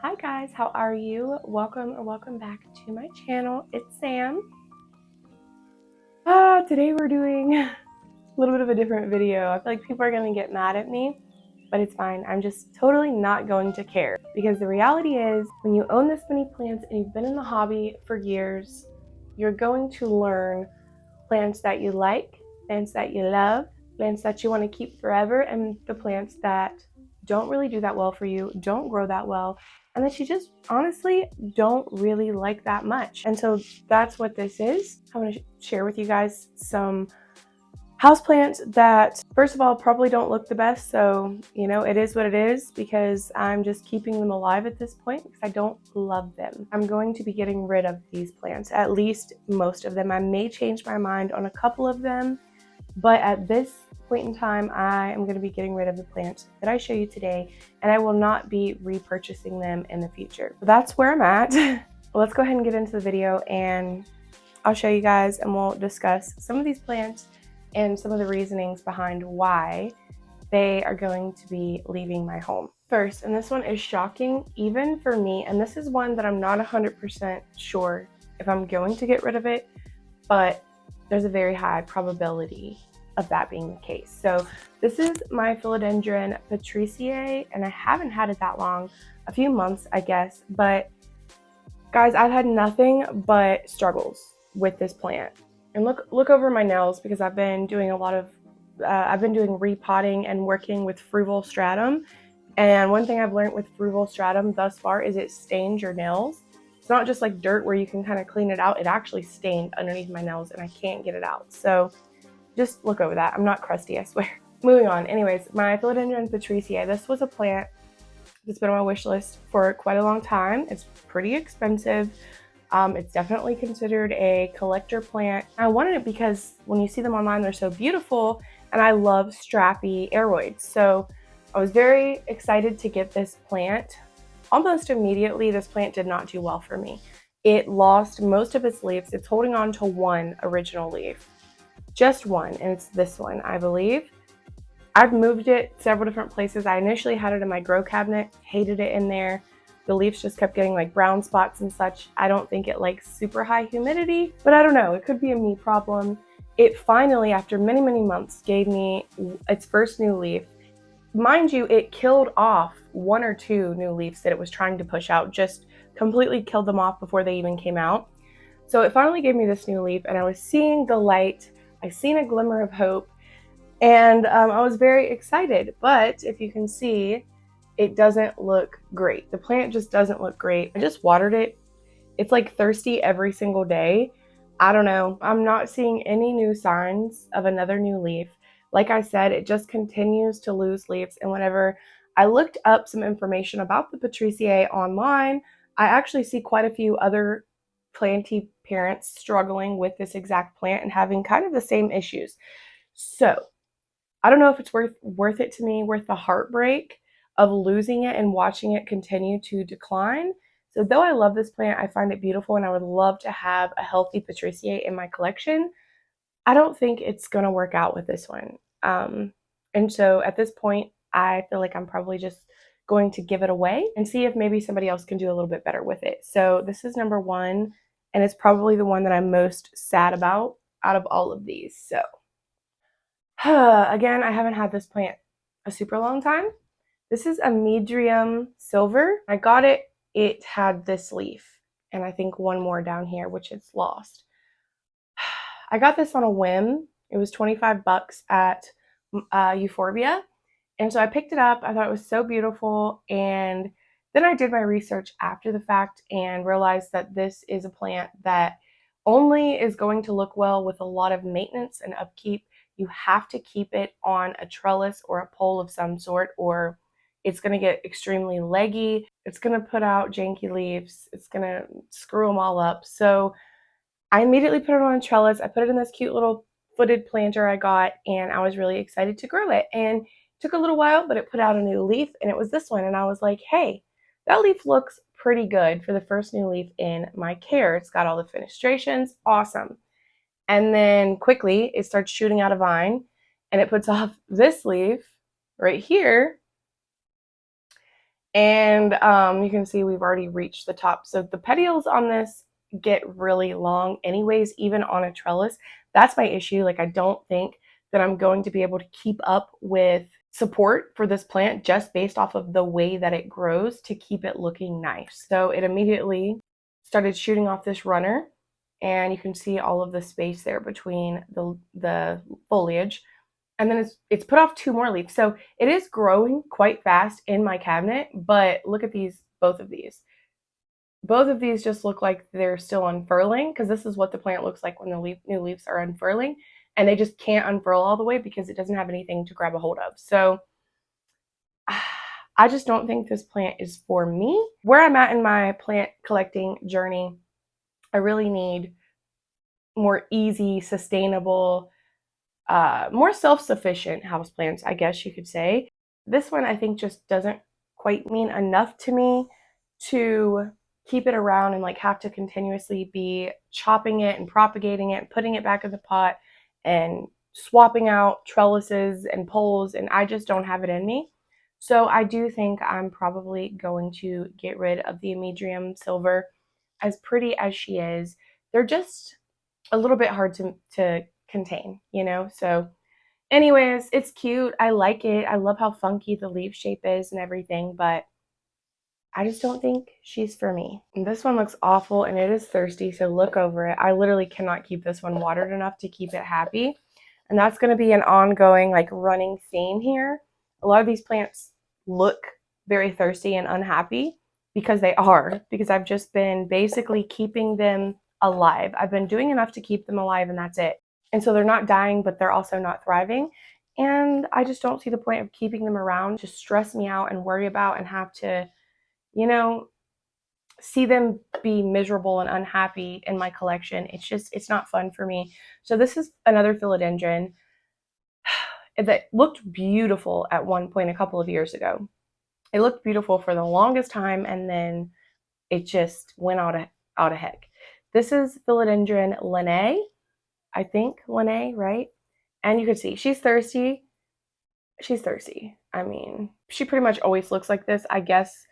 Hi guys, how are you? Welcome back to my channel. It's Sam. Today we're doing a little bit of a different video. I feel like people are gonna get mad at me, but it's fine. I'm just totally not going to care because the reality is when you own this many plants and you've been in the hobby for years, you're going to learn plants that you like, plants that you love, plants that you want to keep forever, and the plants that don't really do that well for you, don't grow that well, and that you just honestly don't really like that much. And so that's what this is. I want to share with you guys some houseplants that, first of all, probably don't look the best. So, it is what it is because I'm just keeping them alive at this point because I don't love them. I'm going to be getting rid of these plants, at least most of them. I may change my mind on a couple of them, but at this point in time, I am going to be getting rid of the plants that I show you today, and I will not be repurchasing them in the future. So that's where I'm at. Let's go ahead and get into the video and I'll show you guys and we'll discuss some of these plants and some of the reasonings behind why they are going to be leaving my home. First, and this one is shocking even for me, and this is one that I'm not 100% sure if I'm going to get rid of it, but there's a very high probability of that being the case. So this is my Philodendron patriciae, and I haven't had it that long, a few months I guess, but guys, I've had nothing but struggles with this plant. And look over my nails because I've been doing a lot of repotting and working with fruval stratum. And one thing I've learned with fruval stratum thus far is it stains your nails. It's not just like dirt where you can kind of clean it out. It actually stained underneath my nails and I can't get it out. So just look over that. I'm not crusty, I swear. Moving on. Anyways, my Philodendron patriciae. This was a plant that's been on my wish list for quite a long time. It's pretty expensive. It's definitely considered a collector plant. I wanted it because when you see them online, they're so beautiful, and I love strappy aroids. So I was very excited to get this plant. Almost immediately, this plant did not do well for me. It lost most of its leaves. It's holding on to one original leaf, just one, and it's this one, I believe. I've moved it several different places. I initially had it in my grow cabinet, hated it in there. The leaves just kept getting like brown spots and such. I don't think it likes super high humidity, but I don't know, it could be a me problem. It finally, after many, many months, gave me its first new leaf. Mind you, it killed off one or two new leaves that it was trying to push out, just completely killed them off before they even came out. So it finally gave me this new leaf and I was seeing the light. I seen a glimmer of hope, and I was very excited. But if you can see, it doesn't look great. The plant just doesn't look great. I just watered it. It's like thirsty every single day. I don't know. I'm not seeing any new signs of another new leaf. Like I said, it just continues to lose leaves. And whenever I looked up some information about the patriciae online, I actually see quite a few other planty parents struggling with this exact plant and having kind of the same issues. So I don't know if it's worth it to me, worth the heartbreak of losing it and watching it continue to decline. So though I love this plant, I find it beautiful and I would love to have a healthy patriciae in my collection, I don't think it's going to work out with this one. And so at this point, I feel like I'm probably just going to give it away and see if maybe somebody else can do a little bit better with it. So this is number one, and it's probably the one that I'm most sad about out of all of these. So again, I haven't had this plant a super long time. This is a Medrium silver. I got it, it had this leaf, and I think one more down here, which it's lost. I got this on a whim. It was 25 bucks at Euphorbia. And so I picked it up. I thought it was so beautiful. And then I did my research after the fact and realized that this is a plant that only is going to look well with a lot of maintenance and upkeep. You have to keep it on a trellis or a pole of some sort, or it's going to get extremely leggy. It's going to put out janky leaves. It's going to screw them all up. So I immediately put it on a trellis. I put it in this cute little footed planter I got, and I was really excited to grow it. And it took a little while, but it put out a new leaf, and it was this one. And I was like, hey, that leaf looks pretty good for the first new leaf in my care. It's got all the fenestrations. Awesome. And then quickly it starts shooting out a vine, and it puts off this leaf right here. And you can see we've already reached the top. So the petioles on this get really long anyways, even on a trellis. That's my issue. Like, I don't think that I'm going to be able to keep up with support for this plant just based off of the way that it grows to keep it looking nice. So it immediately started shooting off this runner, and you can see all of the space there between the foliage. And then it's put off 2 more leaves. So it is growing quite fast in my cabinet, but look at these, both of these. Both of these just look like they're still unfurling, because this is what the plant looks like when the new leaves are unfurling, and they just can't unfurl all the way because it doesn't have anything to grab a hold of. So I just don't think this plant is for me. Where I'm at in my plant collecting journey, I really need more easy, sustainable, more self-sufficient houseplants, I guess you could say. This one I think just doesn't quite mean enough to me to keep it around and like have to continuously be chopping it and propagating it and putting it back in the pot and swapping out trellises and poles, and I just don't have it in me. So I do think I'm probably going to get rid of the Emedrium silver. As pretty as she is, they're just a little bit hard to contain, you know? So anyways, it's cute. I like it. I love how funky the leaf shape is and everything, but I just don't think she's for me. And this one looks awful and it is thirsty, so look over it. I literally cannot keep this one watered enough to keep it happy. And that's going to be an ongoing, like, running theme here. A lot of these plants look very thirsty and unhappy because they are, because I've just been basically keeping them alive. I've been doing enough to keep them alive and that's it. And so they're not dying, but they're also not thriving. And I just don't see the point of keeping them around to stress me out and worry about and have to, you know, see them be miserable and unhappy in my collection. It's not fun for me. So this is another philodendron that looked beautiful at one point a couple of years ago. It looked beautiful for the longest time, and then it just went out of heck. This is Philodendron lynnhannoniae, I think, lynnhannoniae, right? And you can see she's thirsty. She's thirsty. I mean, she pretty much always looks like this. I guess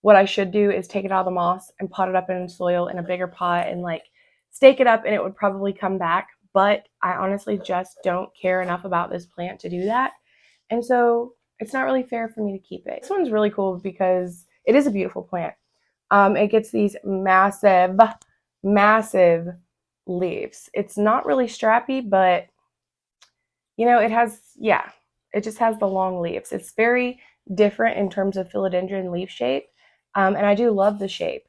what I should do is take it out of the moss and pot it up in soil in a bigger pot and like stake it up, and it would probably come back. But I honestly just don't care enough about this plant to do that. And so it's not really fair for me to keep it. This one's really cool because it is a beautiful plant. It gets these massive, massive leaves. It's not really strappy, but you know, it has, yeah, it just has the long leaves. It's very different in terms of philodendron leaf shape. And I do love the shape.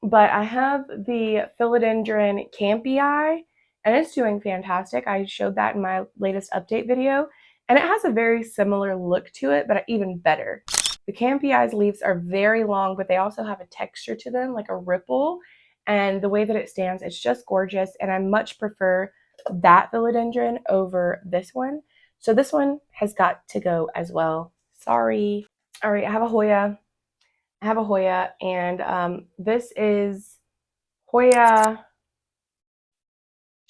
But I have the philodendron campii, and it's doing fantastic. I showed that in my latest update video, and it has a very similar look to it, but even better. The campii's leaves are very long, but they also have a texture to them, like a ripple. And the way that it stands, it's just gorgeous. And I much prefer that philodendron over this one. So this one has got to go as well. Sorry. All right, I have a Hoya. And this is Hoya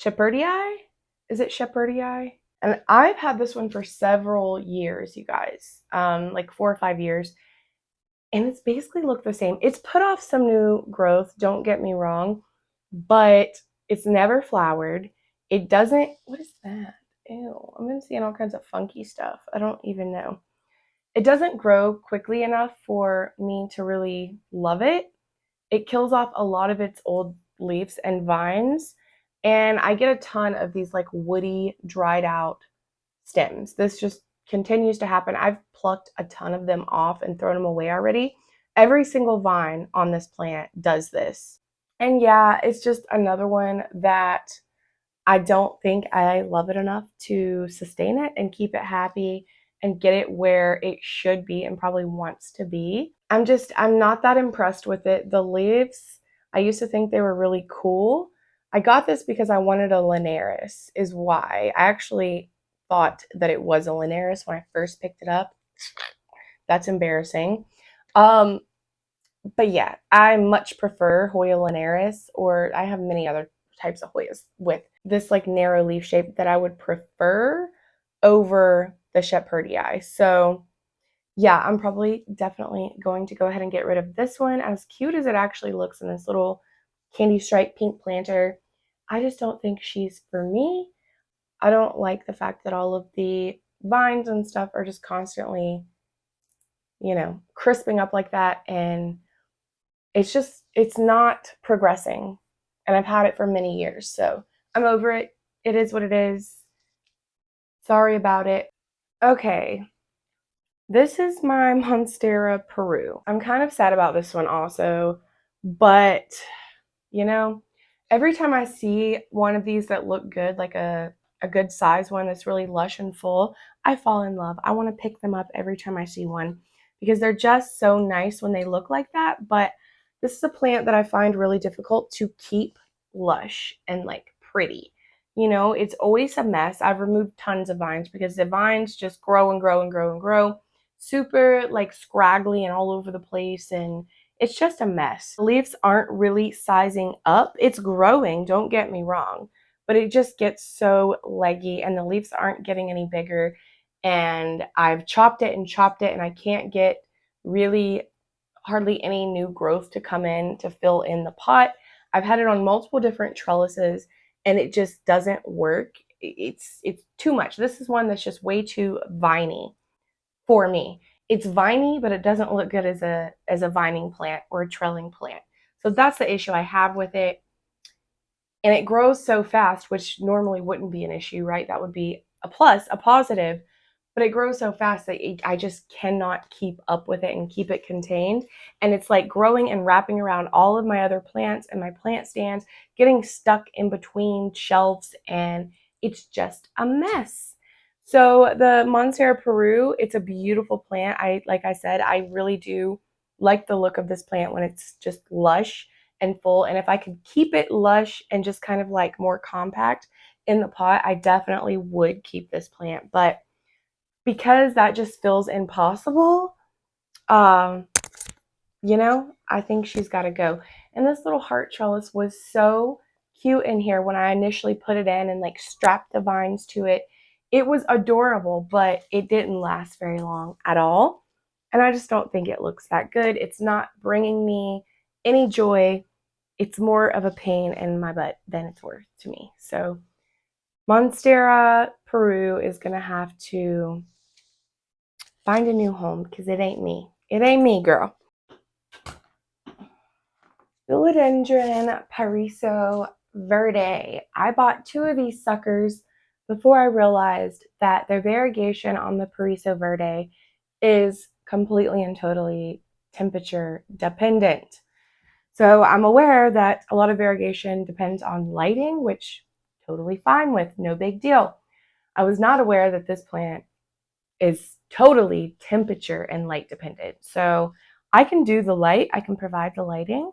shepherdii. Is it shepherdii? And I've had this one for several years, you guys, like 4 or 5 years, and it's basically looked the same. It's put off some new growth, don't get me wrong, but it's never flowered. It doesn't, what is that? Ew, I'm been seeing all kinds of funky stuff. I don't even know. It doesn't grow quickly enough for me to really love it. It kills off a lot of its old leaves and vines, and I get a ton of these like woody, dried out stems. This just continues to happen. I've plucked a ton of them off and thrown them away already. Every single vine on this plant does this. And yeah, it's just another one that I don't think I love it enough to sustain it and keep it happy and get it where it should be and probably wants to be. I'm not that impressed with it. The leaves, I used to think they were really cool. I got this because I wanted a Linares, is why. I actually thought that it was a Linares when I first picked it up. That's embarrassing. But yeah, I much prefer Hoya Linares, or I have many other types of Hoyas with this like narrow leaf shape that I would prefer over the shepherdii. So yeah, I'm probably definitely going to go ahead and get rid of this one. As cute as it actually looks in this little candy stripe pink planter, I just don't think she's for me. I don't like the fact that all of the vines and stuff are just constantly, crisping up like that. And it's not progressing. And I've had it for many years. So I'm over it. It is what it is. Sorry about it. Okay. This is my Monstera Peru. I'm kind of sad about this one also, but you know, every time I see one of these that look good, like a good size one that's really lush and full, I fall in love. I want to pick them up every time I see one because they're just so nice when they look like that. But this is a plant that I find really difficult to keep lush and like pretty. It's always a mess. I've removed tons of vines because the vines just grow and grow and grow and grow, super like scraggly and all over the place, and it's just a mess. The leaves aren't really sizing up. It's growing, don't get me wrong, but it just gets so leggy and the leaves aren't getting any bigger. And I've chopped it and I can't get really hardly any new growth to come in to fill in the pot. I've had it on multiple different trellises and it just doesn't work. It's too much. This is one that's just way too viney for me. It's viney, but it doesn't look good as a vining plant or a trelling plant. So that's the issue I have with it. And it grows so fast, which normally wouldn't be an issue, right? That would be a plus, a positive, but it grows so fast that I just cannot keep up with it and keep it contained. And it's like growing and wrapping around all of my other plants and my plant stands, getting stuck in between shelves, and it's just a mess. So the Monstera Peru, it's a beautiful plant. Like I said, I really do like the look of this plant when it's just lush and full. And if I could keep it lush and just kind of like more compact in the pot, I definitely would keep this plant. But because that just feels impossible, um, I think she's got to go. And this little heart trellis was so cute in here when I initially put it in and like strapped the vines to it. It was adorable, but it didn't last very long at all. And I just don't think it looks that good. It's not bringing me any joy. It's more of a pain in my butt than it's worth to me. So Monstera Peru is going to have to find a new home because it ain't me. It ain't me, girl. Philodendron paraiso verde. I bought 2 of these suckers before I realized that their variegation on the paraiso verde is completely and totally temperature dependent. So I'm aware that a lot of variegation depends on lighting, which totally fine with, no big deal. I was not aware that this plant is totally temperature and light dependent. So I can do the light, I can provide the lighting.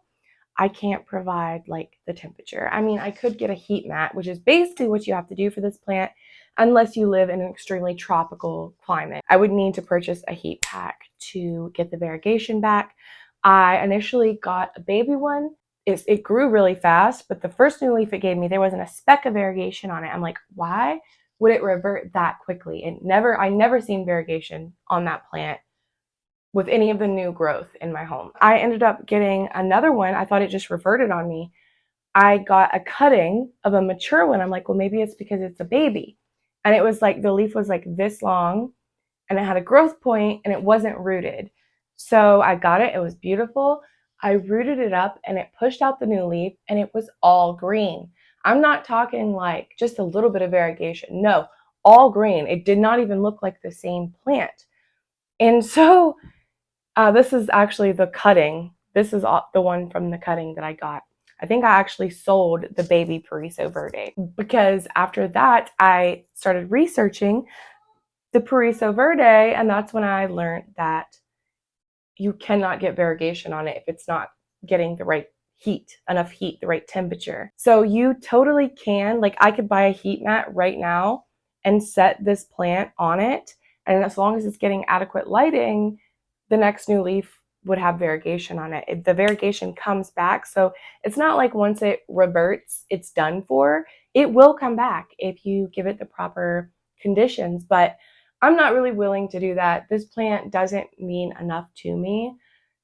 I can't provide like the temperature. I mean, I could get a heat mat, which is basically what you have to do for this plant, unless you live in an extremely tropical climate. I would need to purchase a heat pack to get the variegation back. I initially got a baby one. It grew really fast, but the first new leaf it gave me, there wasn't a speck of variegation on it. I'm like, why would it revert that quickly? I never seen variegation on that plant with any of the new growth in my home. I ended up getting another one. I thought it just reverted on me. I got a cutting of a mature one. I'm like, well, maybe it's because it's a baby. And it was like the leaf was like this long and it had a growth point and it wasn't rooted. So I got it. It was beautiful. I rooted it up and it pushed out the new leaf and it was all green. I'm not talking like just a little bit of variegation. No, all green. It did not even look like the same plant. And so this is actually the cutting. This is the one from the cutting that I got. I think I actually sold the baby Paraiso Verde because after that, I started researching the Paraiso Verde, and that's when I learned that you cannot get variegation on it if it's not getting the right heat, enough heat, the right temperature. So you totally can, like I could buy a heat mat right now and set this plant on it, and as long as it's getting adequate lighting, the next new leaf would have variegation on it. The variegation comes back. So it's not like once it reverts, it's done for. It will come back if you give it the proper conditions. But I'm not really willing to do that. This plant doesn't mean enough to me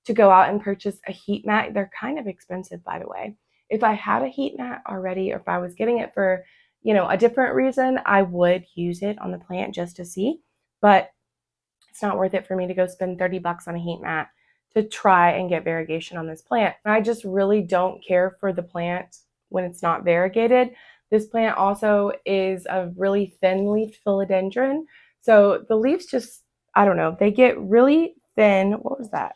to go out and purchase a heat mat. They're kind of expensive, by the way. If I had a heat mat already, or if I was getting it for, a different reason, I would use it on the plant just to see. But it's not worth it for me to go spend 30 bucks on a heat mat to try and get variegation on this plant. I just really don't care for the plant when it's not variegated. This plant also is a really thin-leafed philodendron. So the leaves just, I don't know, they get really thin. What was that?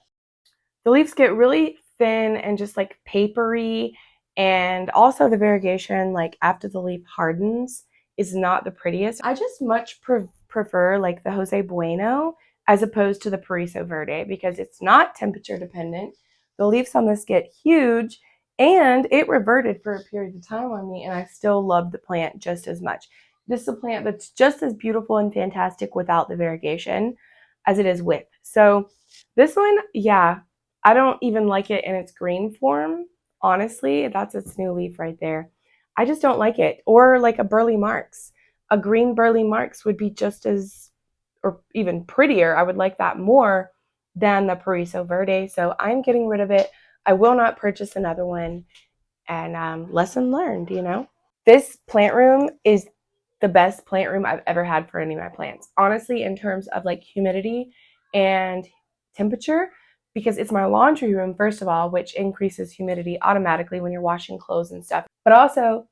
The leaves get really thin and just like papery, and also the variegation, like after the leaf hardens, is not the prettiest. I just much prefer like the Jose Bueno as opposed to the Paraiso Verde because it's not temperature dependent. The leaves on this get huge, and it reverted for a period of time on me, and I still love the plant just as much. This is a plant that's just as beautiful and fantastic without the variegation as it is with. So this one, yeah, I don't even like it in its green form. Honestly, that's its new leaf right there. I just don't like it. Or like a Burley Marks. A green Burley Marks would be just as, or even prettier. I would like that more than the Paraiso Verde. So I'm getting rid of it. I will not purchase another one. And lesson learned, This plant room is the best plant room I've ever had for any of my plants. Honestly, in terms of like humidity and temperature, because it's my laundry room, first of all, which increases humidity automatically when you're washing clothes and stuff. But also,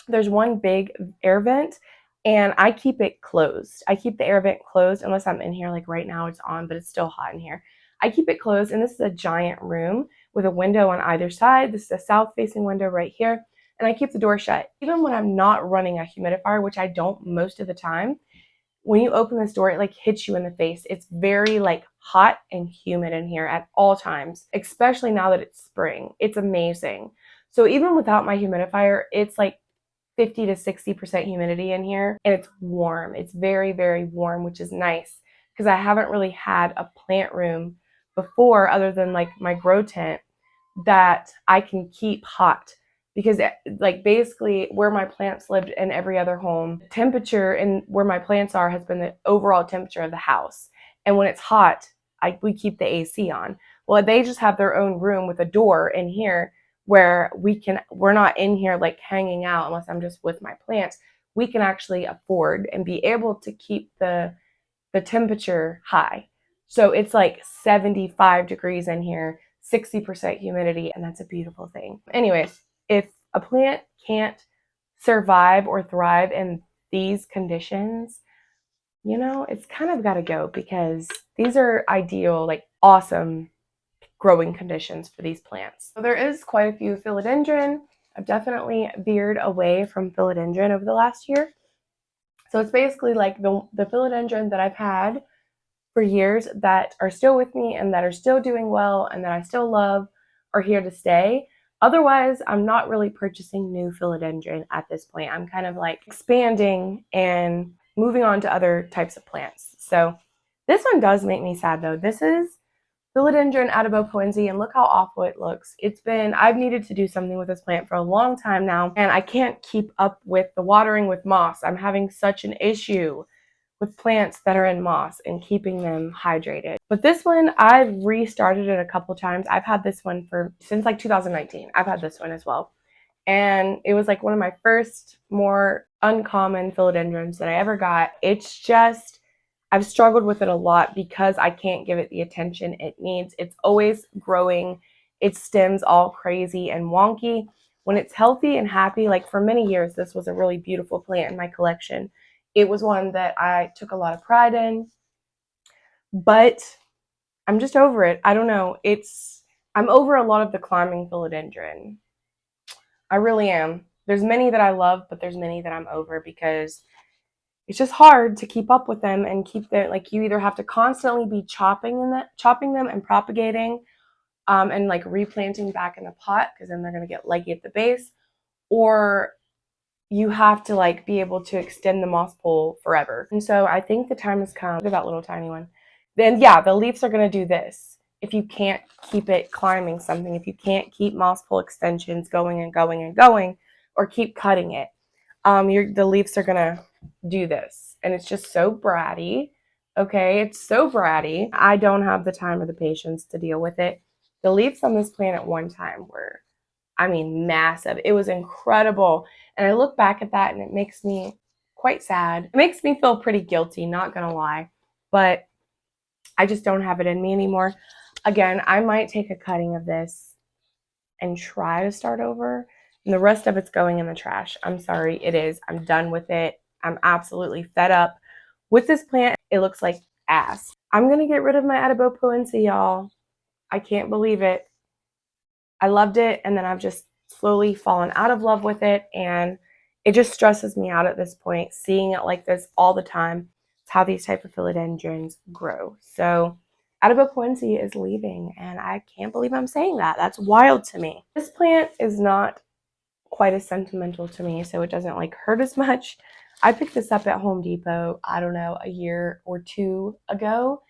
there's one big air vent, and I keep it closed. I keep the air vent closed unless I'm in here, like right now it's on, but it's still hot in here. I keep it closed, and this is a giant room with a window on either side. This is a south-facing window right here, and I keep the door shut. Even when I'm not running a humidifier, which I don't most of the time, when you open this door, it like hits you in the face. It's very like hot and humid in here at all times, especially now that it's spring. It's amazing. So even without my humidifier, it's like 50 to 60% humidity in here, and it's warm. It's very, very warm, which is nice because I haven't really had a plant room before other than like my grow tent that I can keep hot, because like basically where my plants lived in every other home, temperature and where my plants are has been the overall temperature of the house. And when it's hot, we keep the AC on. Well, they just have their own room with a door in here where we're not in here like hanging out unless I'm just with my plants. We can actually afford and be able to keep the temperature high. So it's like 75 degrees in here, 60% humidity, and that's a beautiful thing. Anyways, if a plant can't survive or thrive in these conditions, it's kind of got to go, because these are ideal, like awesome growing conditions for these plants. So there is quite a few philodendron. I've definitely veered away from philodendron over the last year. So it's basically like the philodendron that I've had for years that are still with me and that are still doing well and that I still love are here to stay. Otherwise, I'm not really purchasing new philodendron at this point. I'm kind of like expanding and moving on to other types of plants. So this one does make me sad though. This is Philodendron adabobae, and look how awful it looks. I've needed to do something with this plant for a long time now, and I can't keep up with the watering with moss. I'm having such an issue with plants that are in moss and keeping them hydrated. But this one, I've restarted it a couple times. I've had this one since like 2019. I've had this one as well. And it was like one of my first more uncommon philodendrons that I ever got. It's just, I've struggled with it a lot because I can't give it the attention it needs. It's always growing. Its stems all crazy and wonky. When it's healthy and happy, like for many years, this was a really beautiful plant in my collection. It was one that I took a lot of pride in, but I'm just over it. I don't know. I'm over a lot of the climbing philodendron. I really am. There's many that I love, but there's many that I'm over because it's just hard to keep up with them and keep them, like you either have to constantly be chopping them and propagating, and like replanting back in the pot, because then they're going to get leggy at the base, or you have to like be able to extend the moss pole forever. And so I think the time has come. Look at that little tiny one. Then yeah, the leaves are going to do this. If you can't keep it climbing something, if you can't keep moss pole extensions going and going and going, or keep cutting it, the leaves are going to do this. And it's just so bratty. Okay, it's so bratty. I don't have the time or the patience to deal with it. The leaves on this plant at one time were, I mean, massive. It was incredible. And I look back at that and it makes me quite sad. It makes me feel pretty guilty, not gonna lie. But I just don't have it in me anymore. Again, I might take a cutting of this and try to start over. And the rest of it's going in the trash. I'm sorry, it is. I'm done with it. I'm absolutely fed up with this plant. It looks like ass. I'm gonna get rid of my adabobae, y'all. I can't believe it. I loved it, and then I've just slowly fallen out of love with it, and it just stresses me out at this point, seeing it like this all the time. It's how these type of philodendrons grow. So adabobae is leaving, and I can't believe I'm saying that. That's wild to me. This plant is not quite as sentimental to me, so it doesn't like hurt as much. I picked this up at Home Depot, I don't know, a year or two ago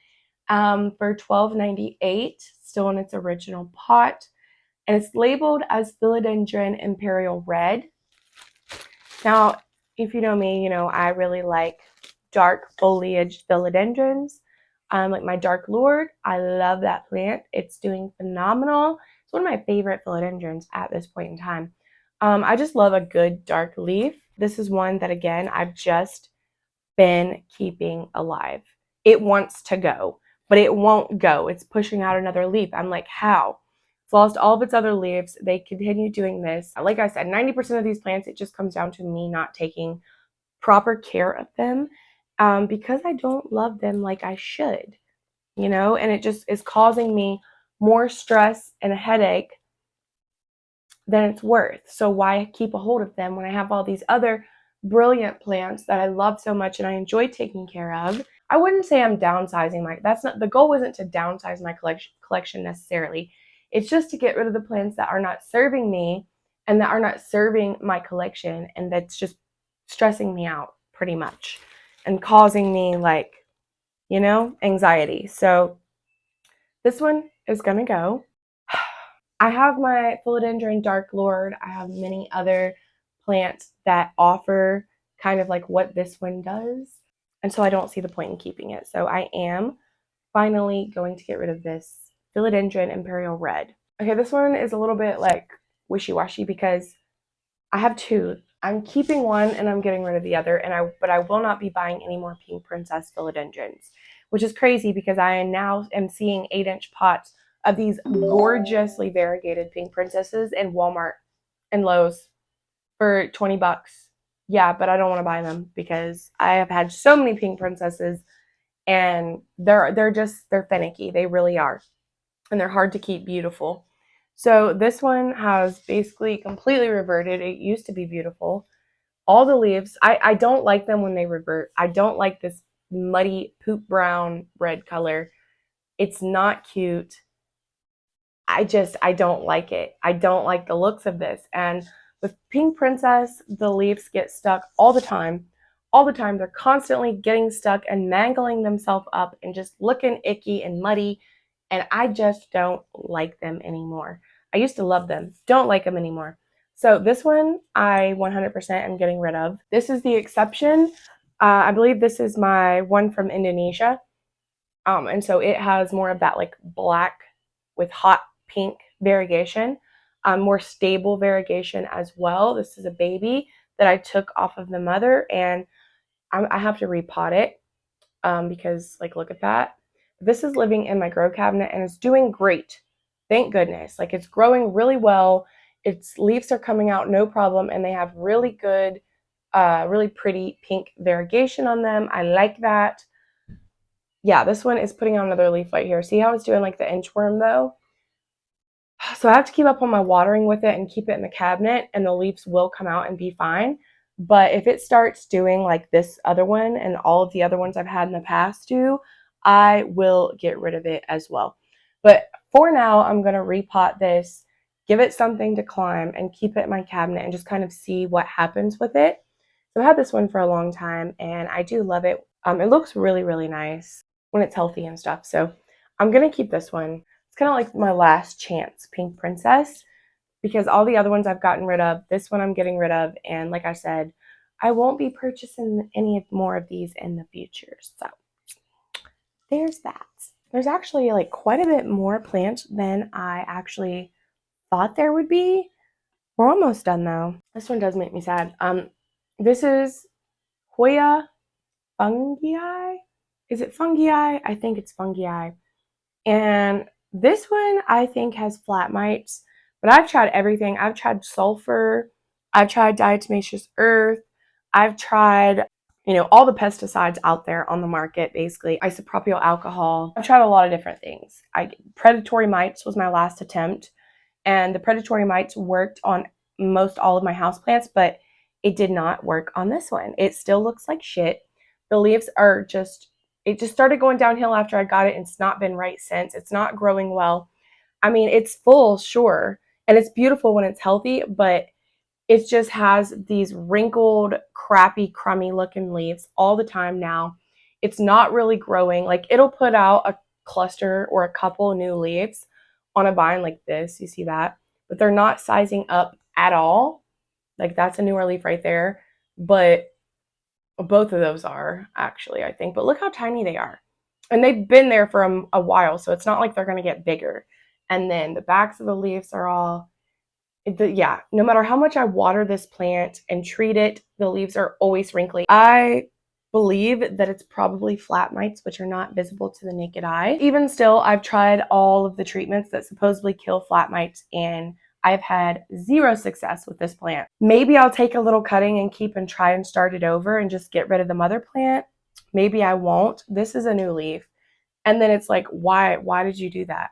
for $12.98, still in its original pot. And it's labeled as Philodendron Imperial Red. Now, if you know me, you know I really like dark foliage philodendrons. Like my Dark Lord, I love that plant. It's doing phenomenal. It's one of my favorite philodendrons at this point in time. I just love a good dark leaf. This is one that, again, I've just been keeping alive. It wants to go, but it won't go. It's pushing out another leaf. I'm like, how? It's lost all of its other leaves. They continue doing this. Like I said, 90% of these plants, it just comes down to me not taking proper care of them because I don't love them like I should, you know, and it just is causing me more stress and a headache than it's worth. So why keep a hold of them when I have all these other brilliant plants that I love so much and I enjoy taking care of? I wouldn't say I'm downsizing that's not the goal. Wasn't to downsize my collection necessarily. It's just to get rid of the plants that are not serving me and that are not serving my collection, and that's just stressing me out pretty much and causing me, like, you know, anxiety. So this one is gonna go. I have my Philodendron Dark Lord. I have many other plants that offer kind of like what this one does. And so I don't see the point in keeping it. So I am finally going to get rid of this Philodendron Imperial Red. Okay, this one is a little bit like wishy-washy because I have two. I'm keeping one and I'm getting rid of the other, but I will not be buying any more Pink Princess philodendrons, which is crazy because I now am seeing 8-inch pots of these gorgeously variegated Pink Princesses in Walmart and Lowe's for 20 bucks. Yeah, but I don't want to buy them because I have had so many Pink Princesses and they're finicky. They really are. And they're hard to keep beautiful. So this one has basically completely reverted. It used to be beautiful. All the leaves, I don't like them when they revert. I don't like this muddy poop brown red color. It's not cute. I don't like it. I don't like the looks of this. And with Pink Princess, the leaves get stuck all the time. All the time. They're constantly getting stuck and mangling themselves up and just looking icky and muddy. And I just don't like them anymore. I used to love them. Don't like them anymore. So this one I 100% am getting rid of. This is the exception. I believe this is my one from Indonesia. And so it has more of that like black with hot pink variegation, more stable variegation as well. This is a baby that I took off of the mother, and I have to repot it because, like, look at that. This is living in my grow cabinet and it's doing great. Thank goodness. Like, it's growing really well. Its leaves are coming out no problem, and they have really good, really pretty pink variegation on them. I like that. Yeah, this one is putting on another leaf right here. See how it's doing like the inchworm though? So I have to keep up on my watering with it and keep it in the cabinet, and the leaves will come out and be fine. But if it starts doing like this other one and all of the other ones I've had in the past do, I will get rid of it as well. But for now, I'm going to repot this, give it something to climb, and keep it in my cabinet and just kind of see what happens with it. So I've had this one for a long time, and I do love it. It looks really, really nice when it's healthy and stuff. So I'm going to keep this one. It's kind of like my last chance Pink Princess, because all the other ones I've gotten rid of. This one I'm getting rid of. And like I said, I won't be purchasing any more of these in the future. So there's that. There's actually like quite a bit more plants than I actually thought there would be. We're almost done though. This one does make me sad. This is Hoya fungii. Is it fungii? I think it's fungii. And this one I think has flat mites, but I've tried everything. I've tried sulfur, I've tried diatomaceous earth, I've tried, all the pesticides out there on the market, basically, isopropyl alcohol. I've tried a lot of different things. Predatory mites was my last attempt, and the predatory mites worked on most all of my houseplants, but it did not work on this one. It still looks like shit. The leaves are it just started going downhill after I got it, and it's not been right since. It's not growing well. I mean, it's full, sure, and it's beautiful when it's healthy, but it just has these wrinkled, crappy, crummy looking leaves all the time now. It's not really growing. Like, it'll put out a cluster or a couple new leaves on a vine like this. You see that? But they're not sizing up at all. Like, that's a newer leaf right there. But both of those are, actually, I think. But look how tiny they are. And they've been there for a while, so it's not like they're going to get bigger. And then the backs of the leaves are all, yeah, no matter how much I water this plant and treat it, the leaves are always wrinkly. I believe that it's probably flat mites, which are not visible to the naked eye. Even still, I've tried all of the treatments that supposedly kill flat mites, and I've had zero success with this plant. Maybe I'll take a little cutting and keep and try and start it over and just get rid of the mother plant. Maybe I won't. This is a new leaf. And then it's like, why did you do that?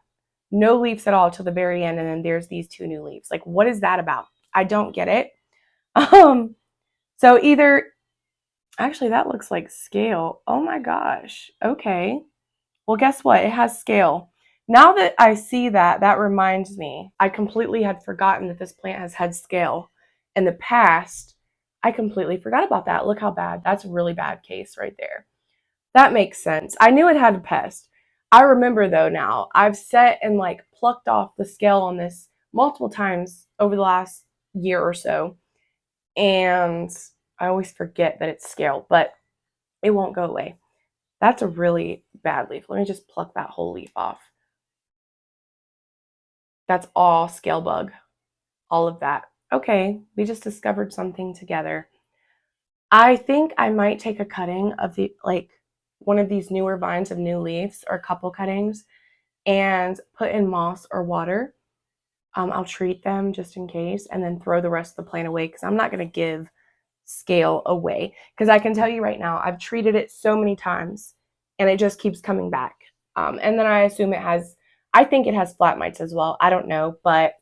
No leaves at all till the very end, and then there's these two new leaves. Like, what is that about? I don't get it. So either, actually, that looks like scale. Oh my gosh. Okay. Well, guess what? It has scale. Now that I see that, that reminds me, I completely had forgotten that this plant has had scale. In the past, I completely forgot about that. Look how bad. That's a really bad case right there. That makes sense. I knew it had a pest. I remember though now, I've set and like plucked off the scale on this multiple times over the last year or so. And I always forget that it's scale, but it won't go away. That's a really bad leaf. Let me just pluck that whole leaf off. That's all scale bug. All of that. Okay, we just discovered something together. I think I might take a cutting of one of these newer vines of new leaves, or a couple cuttings, and put in moss or water. I'll treat them just in case, and then throw the rest of the plant away, because I'm not going to give scale away. Because I can tell you right now, I've treated it so many times, and it just keeps coming back. And then I assume I think it has flat mites as well. I don't know, but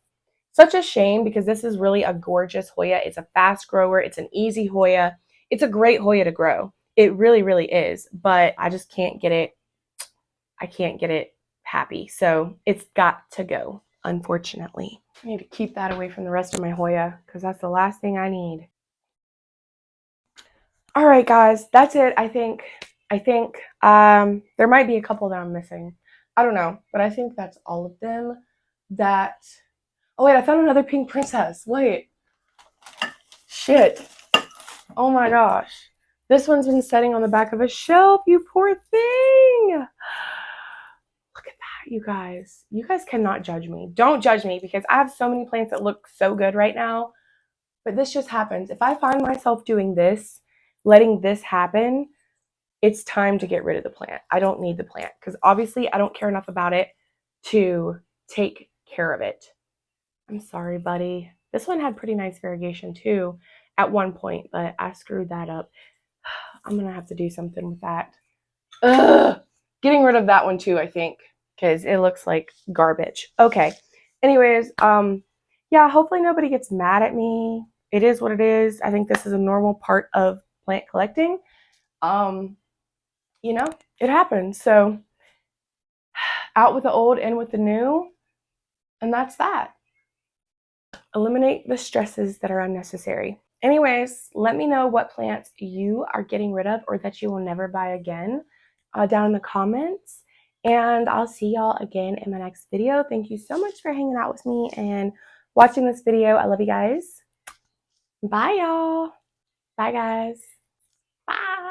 such a shame, because this is really a gorgeous Hoya. It's a fast grower. It's an easy Hoya. It's a great Hoya to grow. It really, really is. But I just can't get it. I can't get it happy. So it's got to go, unfortunately. I need to keep that away from the rest of my Hoya, because that's the last thing I need. All right, guys, that's it. I think there might be a couple that I'm missing. I don't know, but I think that's all of them. Oh wait, I found another pink princess. Wait. Shit. Oh my gosh. This one's been sitting on the back of a shelf, you poor thing. Look at that, you guys. You guys cannot judge me. Don't judge me, because I have so many plants that look so good right now. But this just happens. If I find myself doing this, letting this happen, it's time to get rid of the plant. I don't need the plant, because obviously I don't care enough about it to take care of it. I'm sorry, buddy. This one had pretty nice variegation too at one point, but I screwed that up. I'm going to have to do something with that. Ugh. Getting rid of that one too, I think, because it looks like garbage. Okay. Anyways, yeah, hopefully nobody gets mad at me. It is what it is. I think this is a normal part of plant collecting. It happens. So out with the old, in with the new, and that's that. Eliminate the stresses that are unnecessary. Anyways, let me know what plants you are getting rid of or that you will never buy again down in the comments. And I'll see y'all again in my next video. Thank you so much for hanging out with me and watching this video. I love you guys. Bye, y'all. Bye, guys. Bye.